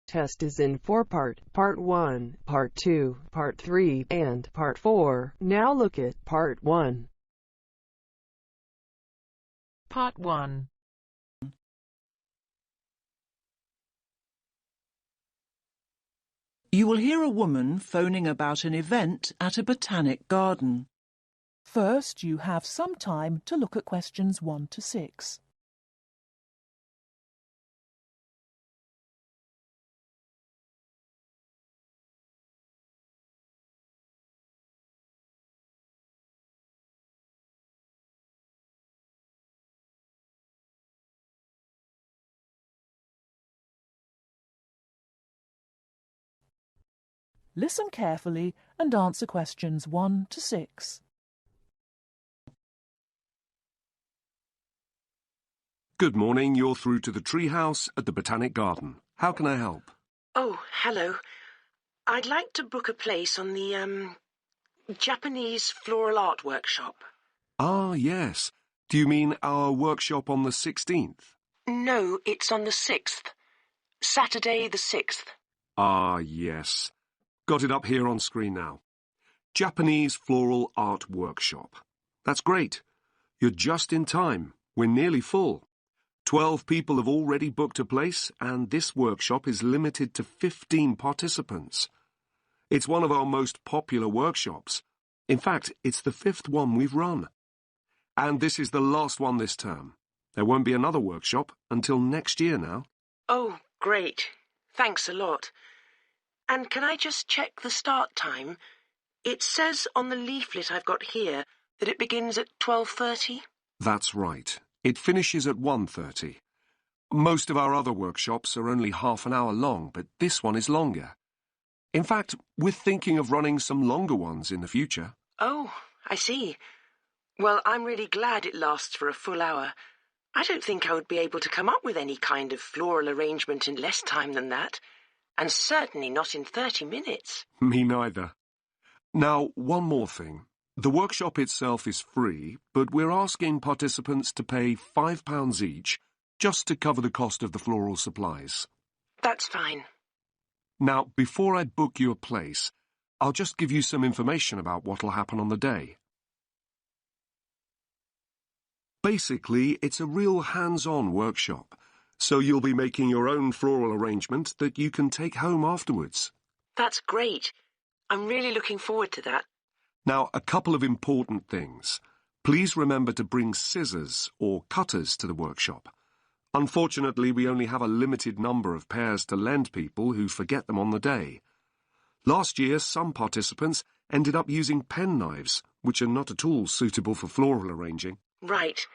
test is in 4-part, Part 1, Part 2, Part 3, and Part 4. Now look at Part 1. Part 1. You will hear a woman phoning about an event at a botanic garden. First, you have some time to look at questions 1 to 6. Listen carefully and answer questions 1 to 6. Good morning, you're through to the treehouse at the Botanic Garden. How can I help? Oh, hello. I'd like to book a place on the, Japanese floral art workshop. Ah, yes. Do you mean our workshop on the 16th? No, it's on the 6th. Saturday the 6th. Ah, yes. Got it up here on screen now. Japanese Floral Art Workshop. That's great. You're just in time. We're nearly full. 12 people have already booked a place, and this workshop is limited to 15 participants. It's one of our most popular workshops. In fact, it's the 5th one we've run. And this is the last one this term. There won't be another workshop until next year now. Oh, great. Thanks a lot. And can I just check the start time? It says on the leaflet I've got here that it begins at 12:30. That's right. It finishes at 1:30. Most of our other workshops are only half an hour long, but this one is longer. In fact, we're thinking of running some longer ones in the future. Oh, I see. Well, I'm really glad it lasts for a full hour. I don't think I would be able to come up with any kind of floral arrangement in less time than that, and certainly not in 30 minutes. Me neither. Now, one more thing. The workshop itself is free, but we're asking participants to pay £5 each just to cover the cost of the floral supplies. That's fine. Now, before I book you a place, I'll just give you some information about what'll happen on the day. Basically, it's a real hands-on workshop, so you'll be making your own floral arrangement that you can take home afterwards. That's great. I'm really looking forward to that. Now, a couple of important things. Please remember to bring scissors or cutters to the workshop. Unfortunately, we only have a limited number of pairs to lend people who forget them on the day. Last year, some participants ended up using penknives, which are not at all suitable for floral arranging. Right.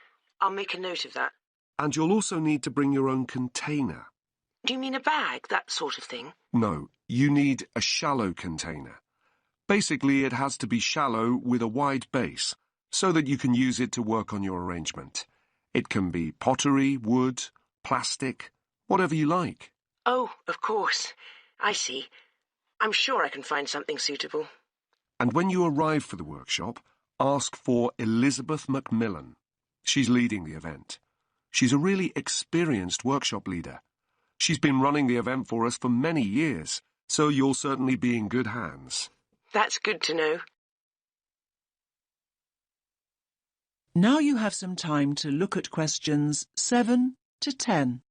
I'll make a note of that. And you'll also need to bring your own container. Do you mean a bag, that sort of thing? No, you need a shallow container. Basically, it has to be shallow with a wide base, so that you can use it to work on your arrangement. It can be pottery, wood, plastic, whatever you like. Oh, of course. I see. I'm sure I can find something suitable. And when you arrive for the workshop, ask for Elizabeth Macmillan. She's leading the event. She's a really experienced workshop leader. She's been running the event for us for many years, so you'll certainly be in good hands. That's good to know. Now you have some time to look at questions 7 to 10.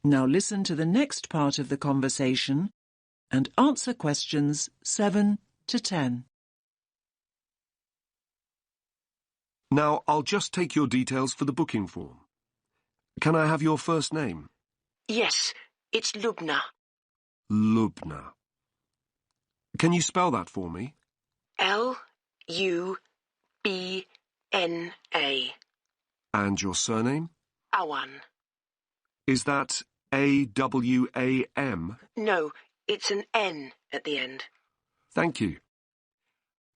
Now listen to the next part of the conversation and answer questions 7 to 10. Now, I'll just take your details for the booking form. Can I have your first name? Yes, it's Lubna. Lubna. Can you spell that for me? Lubna. And your surname? Awan. Is that Awam? No, it's an N at the end. Thank you.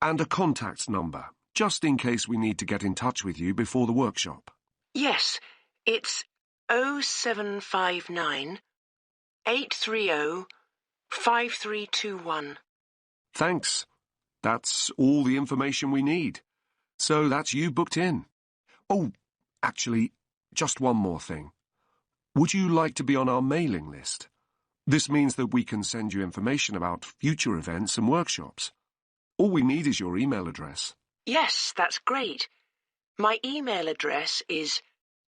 And a contact number, just in case we need to get in touch with you before the workshop. Yes, it's 0759 830 5321. Thanks. That's all the information we need. So that's you booked in. Oh, actually, just one more thing. Would you like to be on our mailing list? This means that we can send you information about future events and workshops. All we need is your email address. Yes, that's great. My email address is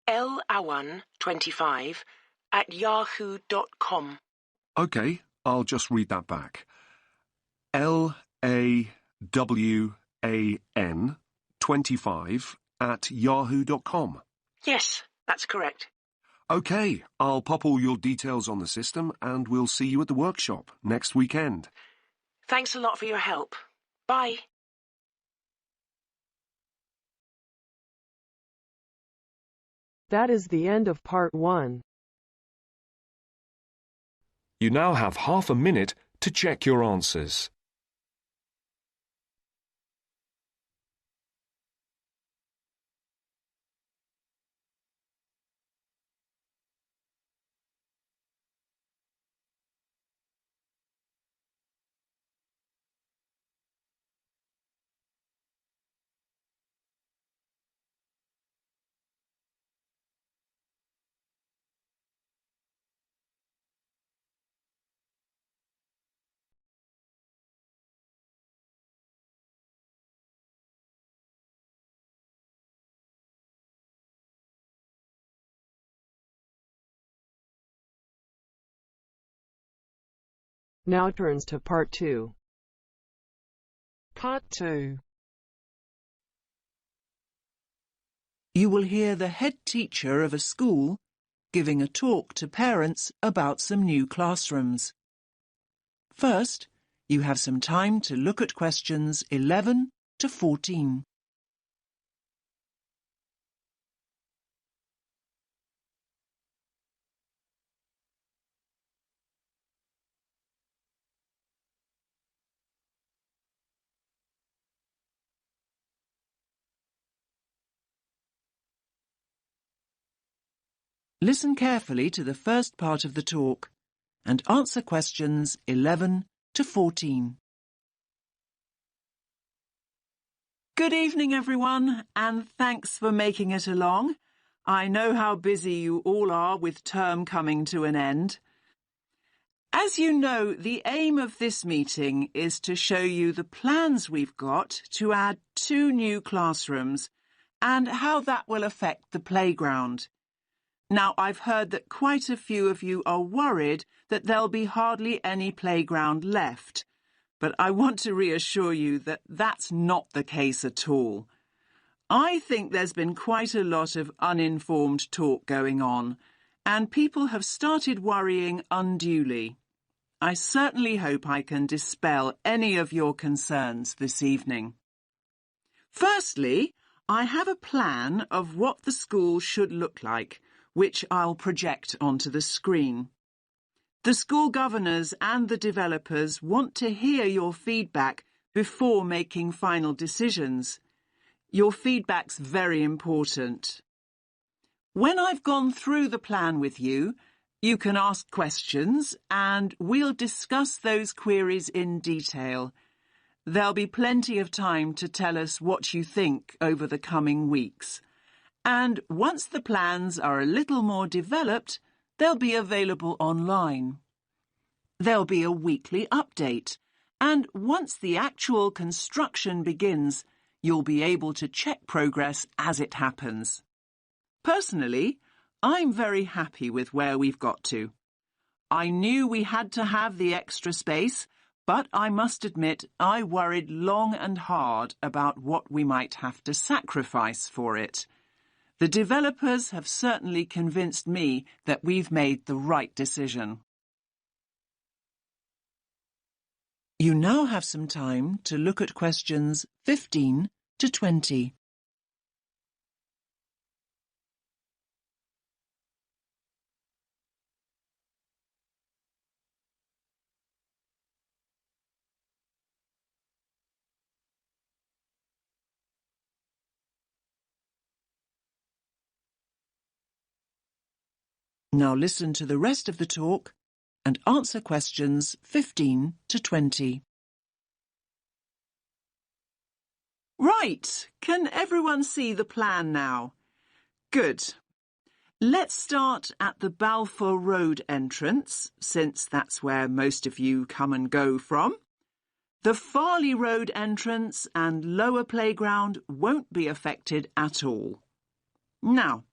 lawan25@yahoo.com. OK, I'll just read that back. LAWAN25@yahoo.com. Yes, that's correct. OK, I'll pop all your details on the system and we'll see you at the workshop next weekend. Thanks a lot for your help. Bye. That is the end of part 1. You now have half a minute to check your answers. Now turns to part 2. Part 2. You will hear the head teacher of a school giving a talk to parents about some new classrooms. First, you have some time to look at questions 11 to 14. Listen carefully to the first part of the talk and answer questions 11 to 14. Good evening, everyone, and thanks for making it along. I know how busy you all are with term coming to an end. As you know, the aim of this meeting is to show you the plans we've got to add 2 new classrooms and how that will affect the playground. Now, I've heard that quite a few of you are worried that there'll be hardly any playground left, but I want to reassure you that that's not the case at all. I think there's been quite a lot of uninformed talk going on, and people have started worrying unduly. I certainly hope I can dispel any of your concerns this evening. Firstly, I have a plan of what the school should look like, which I'll project onto the screen. The school governors and the developers want to hear your feedback before making final decisions. Your feedback's very important. When I've gone through the plan with you, you can ask questions and we'll discuss those queries in detail. There'll be plenty of time to tell us what you think over the coming weeks. And once the plans are a little more developed, they'll be available online. There'll be a weekly update, and once the actual construction begins, you'll be able to check progress as it happens. Personally, I'm very happy with where we've got to. I knew we had to have the extra space, but I must admit I worried long and hard about what we might have to sacrifice for it. The developers have certainly convinced me that we've made the right decision. You now have some time to look at questions 15 to 20. Now listen to the rest of the talk and answer questions 15 to 20. Right, can everyone see the plan now? Good. Let's start at the Balfour Road entrance, since that's where most of you come and go from. The Farley Road entrance and lower playground won't be affected at all. Now,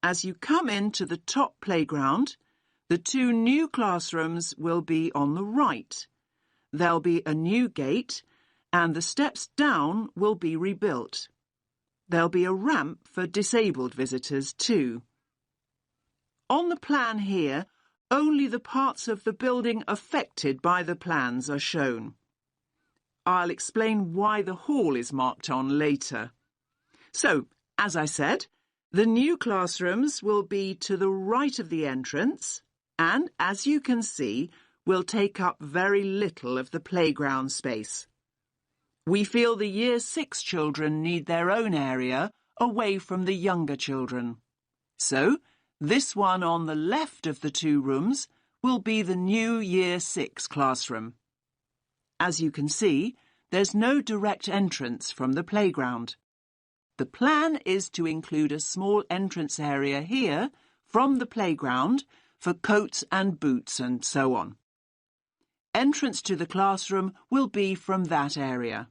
as you come into the top playground, the two new classrooms will be on the right. There'll be a new gate, and the steps down will be rebuilt. There'll be a ramp for disabled visitors too. On the plan here, only the parts of the building affected by the plans are shown. I'll explain why the hall is marked on later. So, as I said, the new classrooms will be to the right of the entrance and, as you can see, will take up very little of the playground space. We feel the Year 6 children need their own area away from the younger children. So, this one on the left of the two rooms will be the new Year 6 classroom. As you can see, there's no direct entrance from the playground. The plan is to include a small entrance area here from the playground for coats and boots and so on. Entrance to the classroom will be from that area.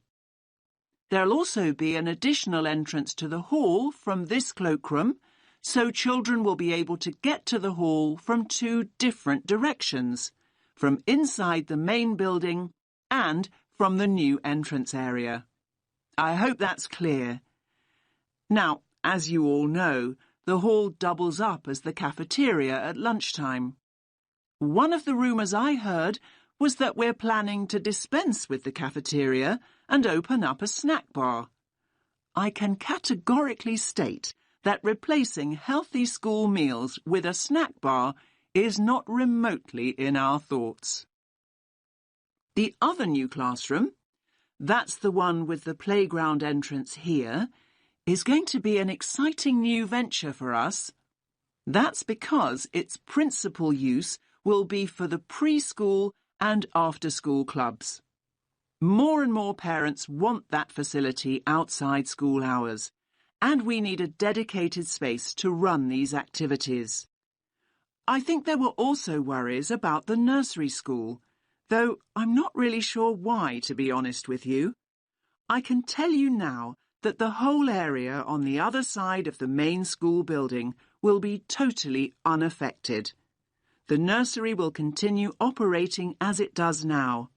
There'll also be an additional entrance to the hall from this cloakroom, so children will be able to get to the hall from two different directions, from inside the main building and from the new entrance area. I hope that's clear. Now, as you all know, the hall doubles up as the cafeteria at lunchtime. One of the rumours I heard was that we're planning to dispense with the cafeteria and open up a snack bar. I can categorically state that replacing healthy school meals with a snack bar is not remotely in our thoughts. The other new classroom, that's the one with the playground entrance here, is going to be an exciting new venture for us. That's because its principal use will be for the preschool and after-school clubs. More and more parents want that facility outside school hours, and we need a dedicated space to run these activities. I think there were also worries about the nursery school, though I'm not really sure why, to be honest with you. I can tell you now that the whole area on the other side of the main school building will be totally unaffected. The nursery will continue operating as it does now.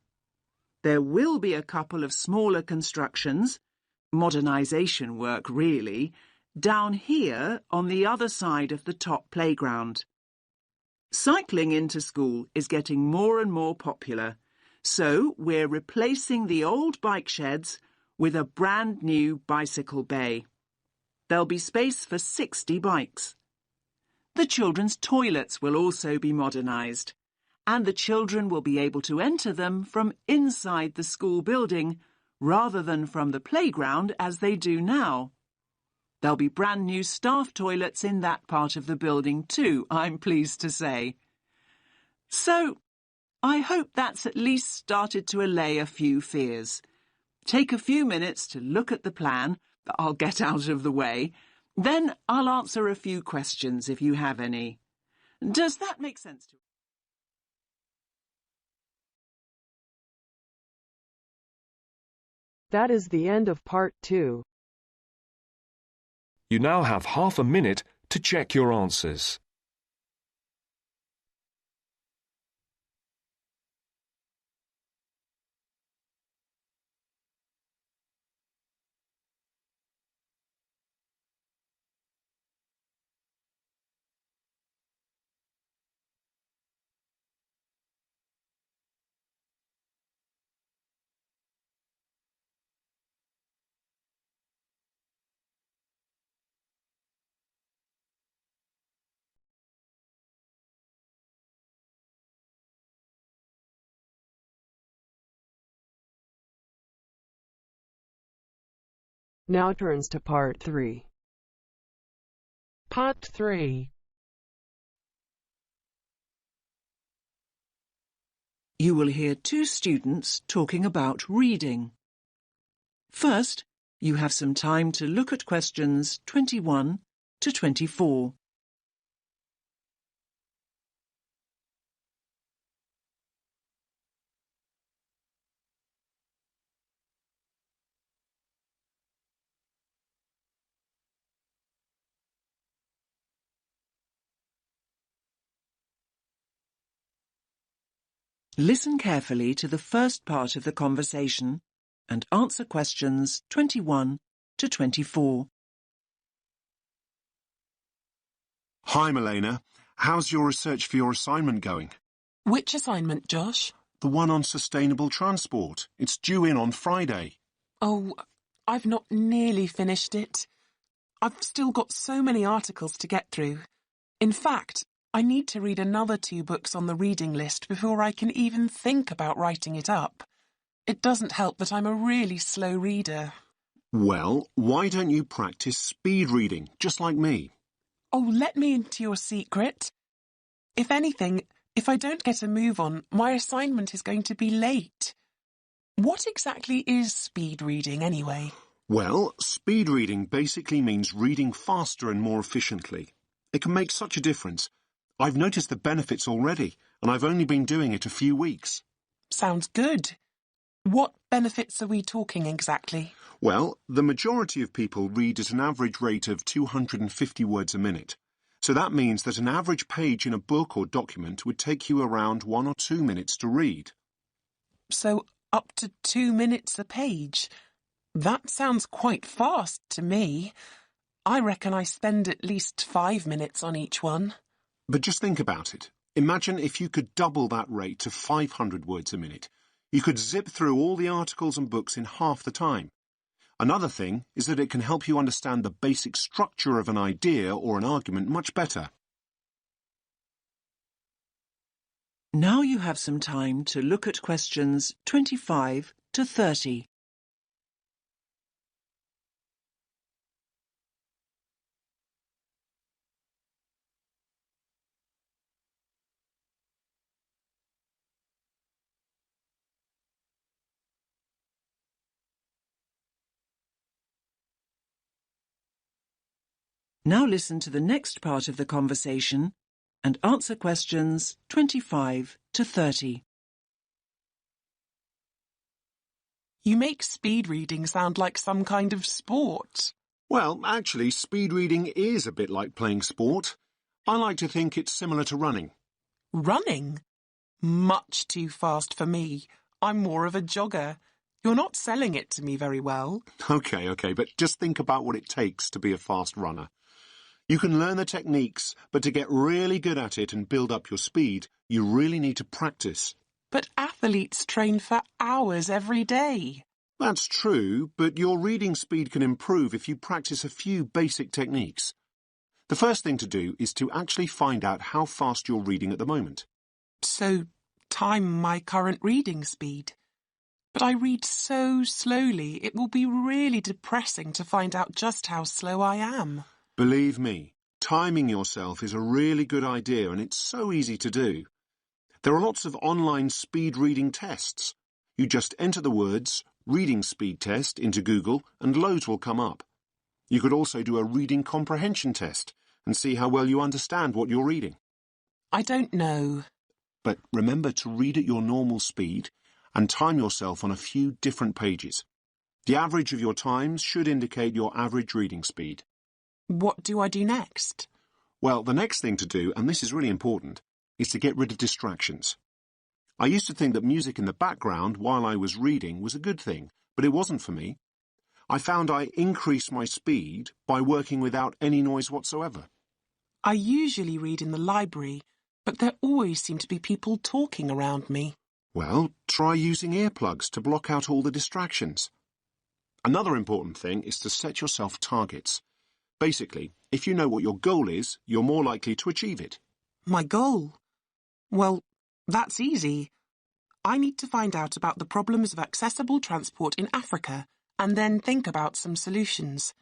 There will be a couple of smaller constructions, modernisation work really, down here on the other side of the top playground. Cycling into school is getting more and more popular, so we're replacing the old bike sheds with a brand new bicycle bay. There'll be space for 60 bikes. The children's toilets will also be modernised, and the children will be able to enter them from inside the school building rather than from the playground as they do now. There'll be brand new staff toilets in that part of the building too, I'm pleased to say. So, I hope that's at least started to allay a few fears. Take a few minutes to look at the plan that I'll get out of the way. Then I'll answer a few questions if you have any. Does that make sense to you? That is the end of part 2. You now have half a minute to check your answers. Now turns to part 3. Part 3. You will hear two students talking about reading. First, You have some time to look at questions 21 to 24. Listen carefully to the first part of the conversation and answer questions 21 to 24. Hi, Milena. How's your research for your assignment going? Which assignment, Josh? The one on sustainable transport. It's due in on Friday. Oh, I've not nearly finished it. I've still got so many articles to get through. In fact, I need to read another 2 books on the reading list before I can even think about writing it up. It doesn't help that I'm a really slow reader. Well, why don't you practice speed reading, just like me? Oh, let me into your secret. If anything, if I don't get a move on, my assignment is going to be late. What exactly is speed reading, anyway? Well, speed reading basically means reading faster and more efficiently. It can make such a difference. I've noticed the benefits already, and I've only been doing it a few weeks. Sounds good. What benefits are we talking exactly? Well, the majority of people read at an average rate of 250 words a minute. So that means that an average page in a book or document would take you around 1 or 2 minutes to read. So up to 2 minutes a page? That sounds quite fast to me. I reckon I spend at least 5 minutes on each one. But just think about it. Imagine if you could double that rate to 500 words a minute. You could zip through all the articles and books in half the time. Another thing is that it can help you understand the basic structure of an idea or an argument much better. Now you have some time to look at questions 25 to 30. Now listen to the next part of the conversation and answer questions 25 to 30. You make speed reading sound like some kind of sport. Well, actually, speed reading is a bit like playing sport. I like to think it's similar to running. Running? Much too fast for me. I'm more of a jogger. You're not selling it to me very well. Okay, but just think about what it takes to be a fast runner. You can learn the techniques, but to get really good at it and build up your speed, you really need to practice. But athletes train for hours every day. That's true, but your reading speed can improve if you practice a few basic techniques. The first thing to do is to actually find out how fast you're reading at the moment. So, time my current reading speed. But I read so slowly, it will be really depressing to find out just how slow I am. Believe me, timing yourself is a really good idea and it's so easy to do. There are lots of online speed reading tests. You just enter the words reading speed test into Google and loads will come up. You could also do a reading comprehension test and see how well you understand what you're reading. I don't know. But remember to read at your normal speed and time yourself on a few different pages. The average of your times should indicate your average reading speed. What do I do next? Well, the next thing to do, and this is really important, is to get rid of distractions. I used to think that music in the background while I was reading was a good thing, but it wasn't for me. I found I increased my speed by working without any noise whatsoever. I usually read in the library, but there always seem to be people talking around me. Well, try using earplugs to block out all the distractions. Another important thing is to set yourself targets. Basically, if you know what your goal is, you're more likely to achieve it. My goal? Well, that's easy. I need to find out about the problems of accessible transport in Africa and then think about some solutions.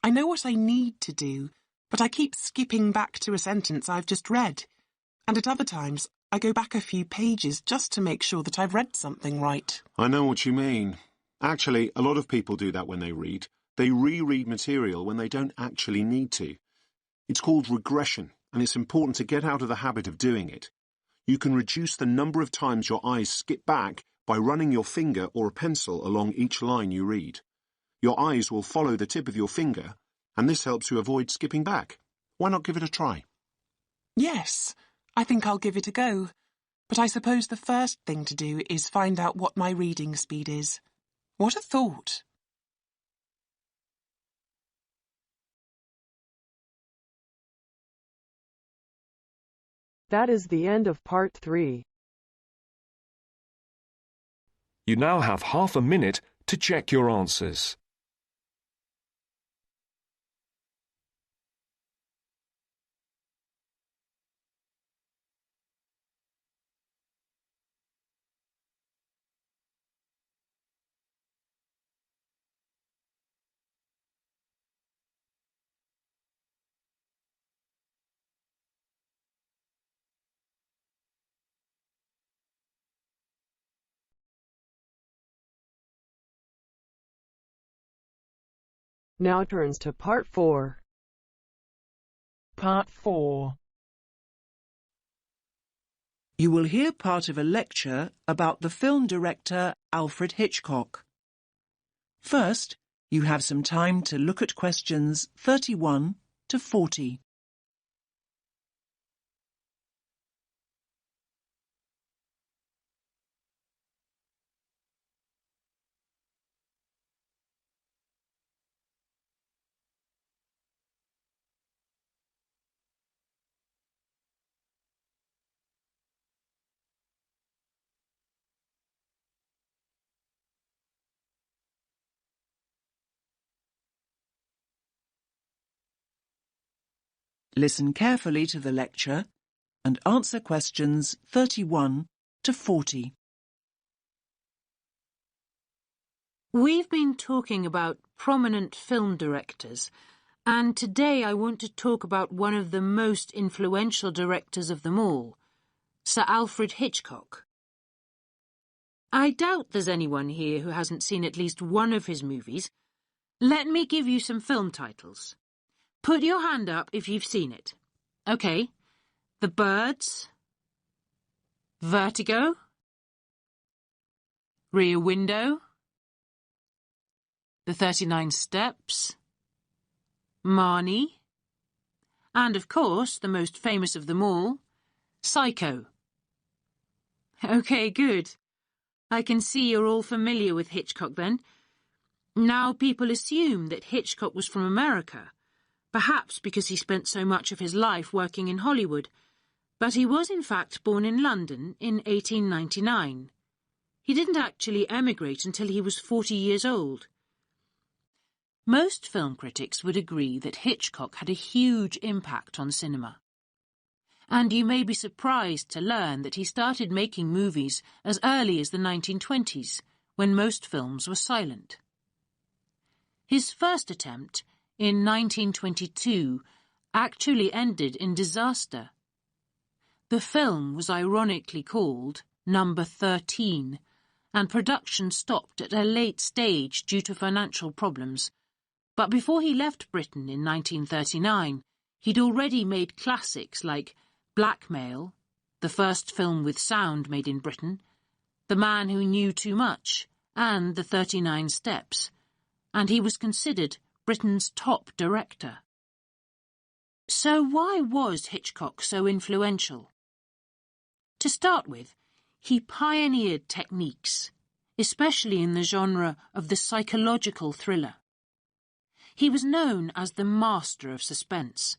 I know what I need to do, but I keep skipping back to a sentence I've just read. And at other times, I go back a few pages just to make sure that I've read something right. I know what you mean. Actually, a lot of people do that when they read. They reread material when they don't actually need to. It's called regression, and it's important to get out of the habit of doing it. You can reduce the number of times your eyes skip back by running your finger or a pencil along each line you read. Your eyes will follow the tip of your finger, and this helps you avoid skipping back. Why not give it a try? Yes, I think I'll give it a go. But I suppose the first thing to do is find out what my reading speed is. What a thought! That is the end of part 3. You now have half a minute to check your answers. Now turns to part 4. Part 4. You will hear part of a lecture about the film director Alfred Hitchcock. First, you have some time to look at questions 31 to 40. Listen carefully to the lecture and answer questions 31 to 40. We've been talking about prominent film directors, and today I want to talk about one of the most influential directors of them all, Sir Alfred Hitchcock. I doubt there's anyone here who hasn't seen at least one of his movies. Let me give you some film titles. Put your hand up if you've seen it. OK. The Birds. Vertigo. Rear Window. The 39 Steps. Marnie. And, of course, the most famous of them all, Psycho. OK, good. I can see you're all familiar with Hitchcock then. Now people assume that Hitchcock was from America, perhaps because he spent so much of his life working in Hollywood, but he was in fact born in London in 1899. He didn't actually emigrate until he was 40 years old. Most film critics would agree that Hitchcock had a huge impact on cinema. And you may be surprised to learn that he started making movies as early as the 1920s, when most films were silent. His first attempt, in 1922, actually ended in disaster. The film was ironically called Number 13, and production stopped at a late stage due to financial problems. But before he left Britain in 1939, he'd already made classics like Blackmail, the first film with sound made in Britain, The Man Who Knew Too Much, and The 39 Steps, and he was considered Britain's top director. So why was Hitchcock so influential? To start with, he pioneered techniques, especially in the genre of the psychological thriller. He was known as the master of suspense.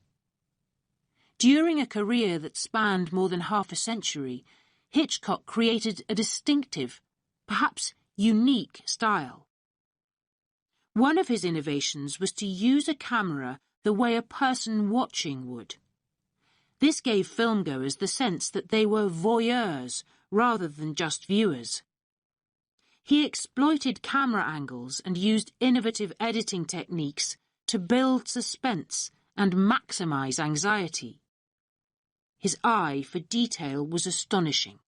During a career that spanned more than half a century, Hitchcock created a distinctive, perhaps unique style. One of his innovations was to use a camera the way a person watching would. This gave filmgoers the sense that they were voyeurs rather than just viewers. He exploited camera angles and used innovative editing techniques to build suspense and maximize anxiety. His eye for detail was astonishing.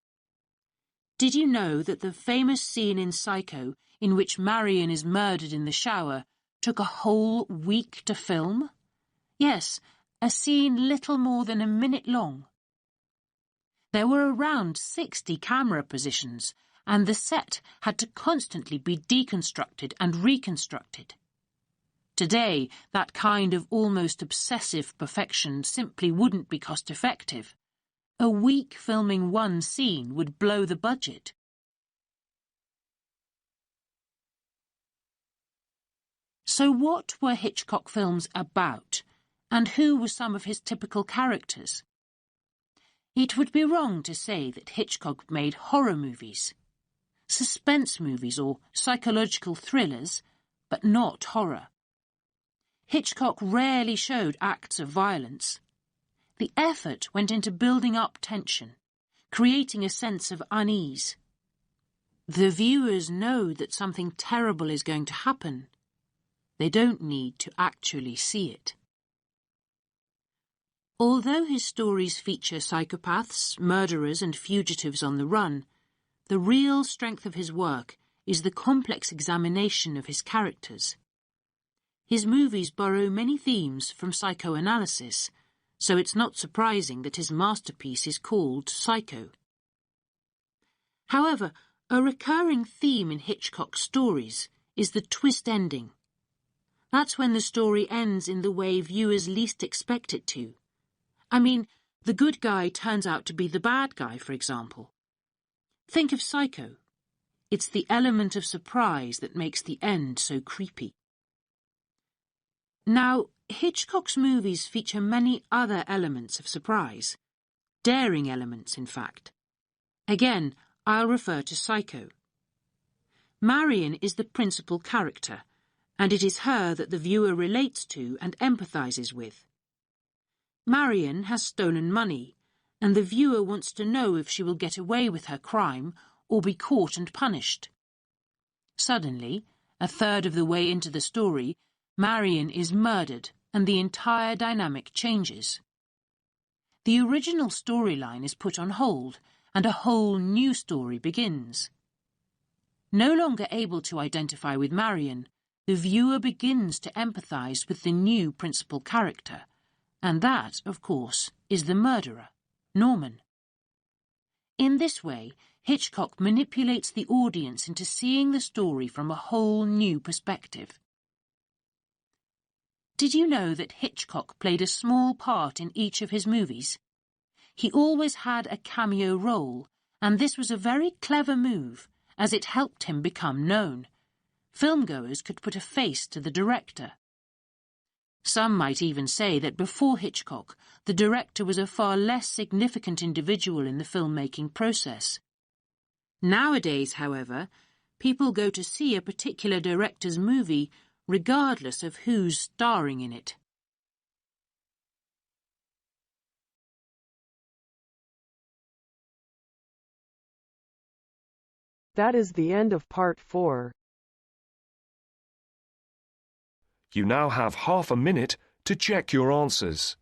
Did you know that the famous scene in Psycho in which Marion is murdered in the shower took a whole week to film? Yes, a scene little more than a minute long. There were around 60 camera positions, and the set had to constantly be deconstructed and reconstructed. Today, that kind of almost obsessive perfection simply wouldn't be cost-effective. A week filming one scene would blow the budget. So what were Hitchcock films about, and who were some of his typical characters? It would be wrong to say that Hitchcock made horror movies, suspense movies or psychological thrillers, but not horror. Hitchcock rarely showed acts of violence. The effort went into building up tension, creating a sense of unease. The viewers know that something terrible is going to happen. They don't need to actually see it. Although his stories feature psychopaths, murderers and fugitives on the run, the real strength of his work is the complex examination of his characters. His movies borrow many themes from psychoanalysis, so it's not surprising that his masterpiece is called Psycho. However, a recurring theme in Hitchcock's stories is the twist ending. That's when the story ends in the way viewers least expect it to. I mean, the good guy turns out to be the bad guy, for example. Think of Psycho. It's the element of surprise that makes the end so creepy. Now, Hitchcock's movies feature many other elements of surprise. Daring elements, in fact. Again, I'll refer to Psycho. Marion is the principal character, and it is her that the viewer relates to and empathizes with. Marion has stolen money, and the viewer wants to know if she will get away with her crime or be caught and punished. Suddenly, a third of the way into the story, Marion is murdered and the entire dynamic changes. The original storyline is put on hold and a whole new story begins. No longer able to identify with Marion, the viewer begins to empathize with the new principal character, and that, of course, is the murderer, Norman. In this way, Hitchcock manipulates the audience into seeing the story from a whole new perspective. Did you know that Hitchcock played a small part in each of his movies? He always had a cameo role, and this was a very clever move, as it helped him become known. Filmgoers could put a face to the director. Some might even say that before Hitchcock, the director was a far less significant individual in the filmmaking process. Nowadays, however, people go to see a particular director's movie regardless of who's starring in it. That is the end of part 4. You now have half a minute to check your answers.